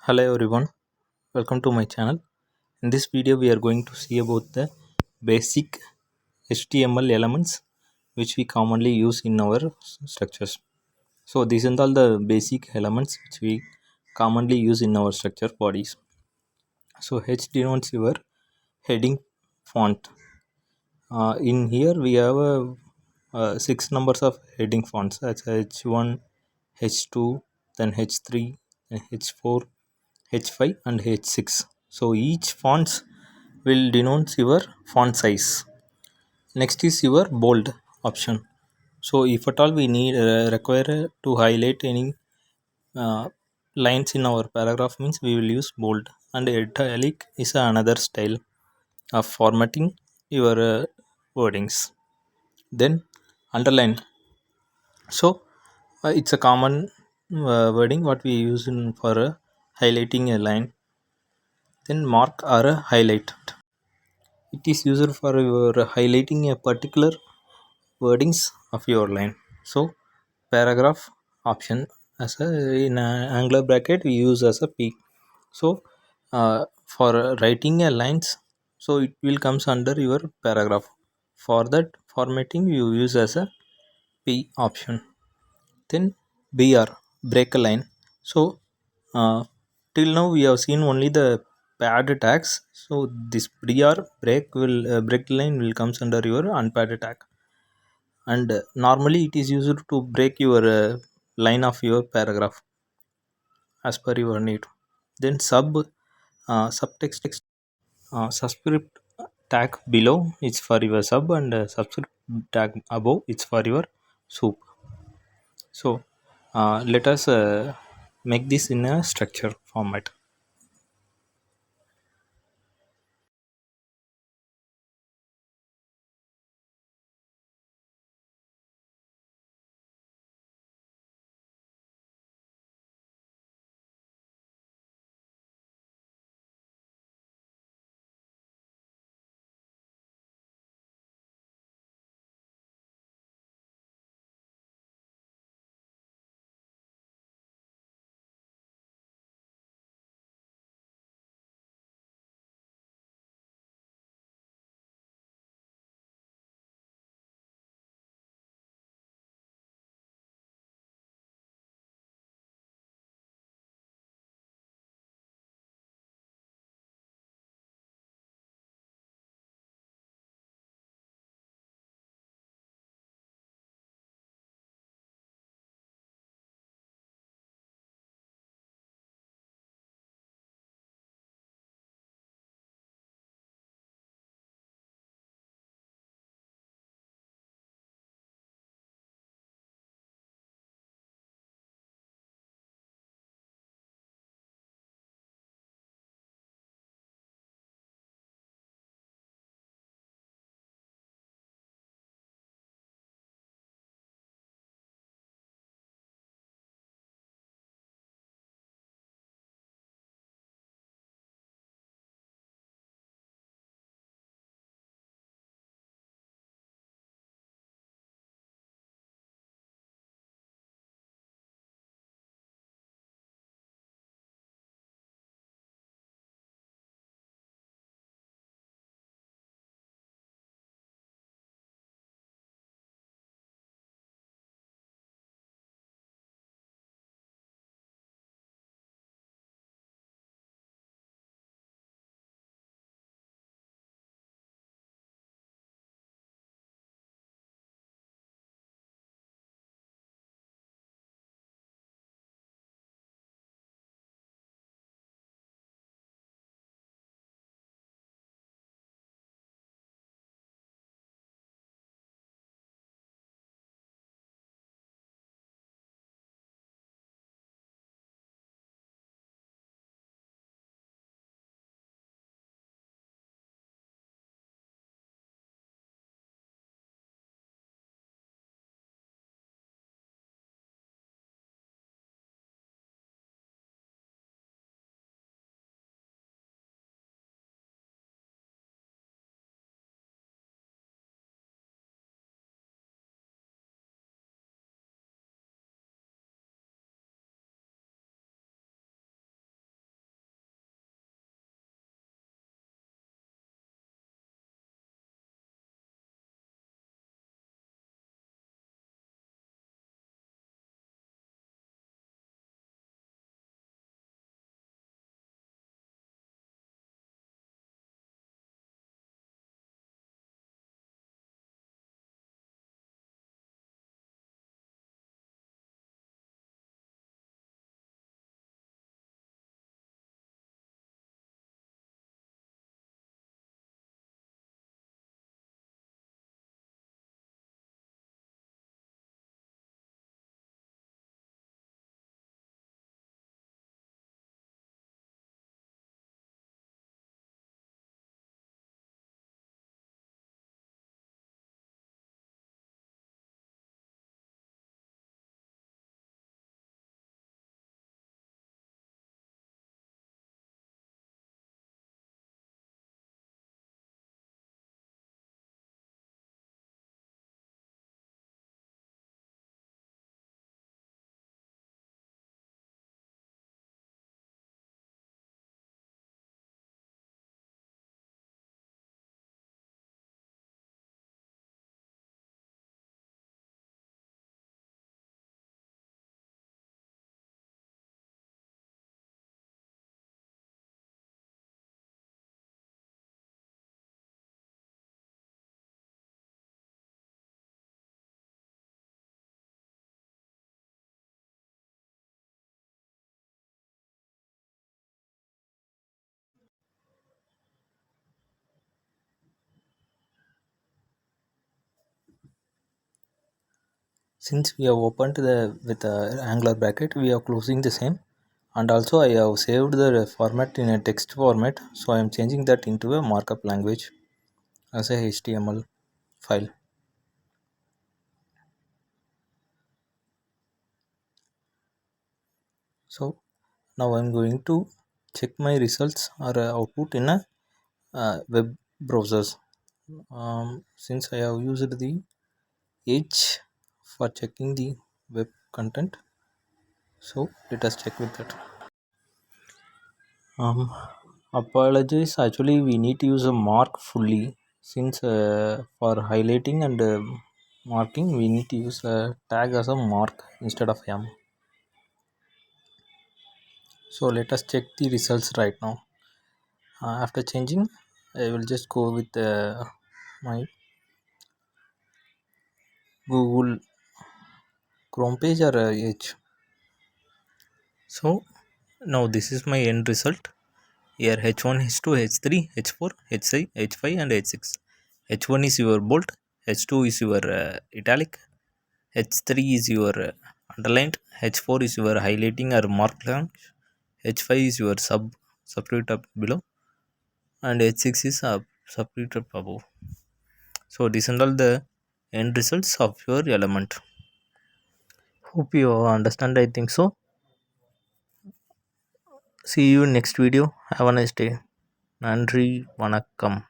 Hello everyone, welcome to my channel. In this video we are going to see about the basic HTML elements which we commonly use in our structures. So these are all the basic elements which we commonly use in our structure bodies. So H denotes your heading font. In here we have six numbers of heading fonts. That's H1, H2, then H3, then H4, H5 and H6. So each fonts will denote your font size. Next is your bold option. So if at all we need require to highlight any uh, lines in our paragraph means we will use bold, and italic is another style of formatting your wordings. Then underline. So it's a common wording what we use in for highlighting a line. Then mark or a highlight. It is used for your highlighting a particular wordings of your line. So paragraph option as a in a angular bracket we use as a p. So for writing a lines, so it will comes under your paragraph. For that formatting you use as a p option. Then br, break a line. So till now we have seen only the padded tags. So this br break will break line will comes under your unpadded tag, and normally it is used to break your line of your paragraph as per your need. Then subtext, subscript tag below is for your sub, and subscript tag above it's for your soup. So let us make this in a structure format. Since we have opened the with a angular bracket, we are closing the same, and also I have saved the format in a text format, so I am changing that into a markup language as a HTML file. So now I'm going to check my results or output in a web browsers. Since I have used the Edge for checking the web content, so let us check with that. Apologies, actually we need to use a mark fully, since for highlighting and marking we need to use a tag as a mark instead of m. So let us check the results right now. After changing, I will just go with my Google Chrome page or Edge. So now this is my end result. Here H1, H2, H3, H4, H5, H5 and H6. H1 is your bold, H2 is your italic, H3 is your underlined, H4 is your highlighting or mark language, H5 is your subscript up below, and H6 is subscript up above. So these are all the end results of your element. Hope you understand. I think so. See you next video. Have a nice day. Nandri Vanakkam.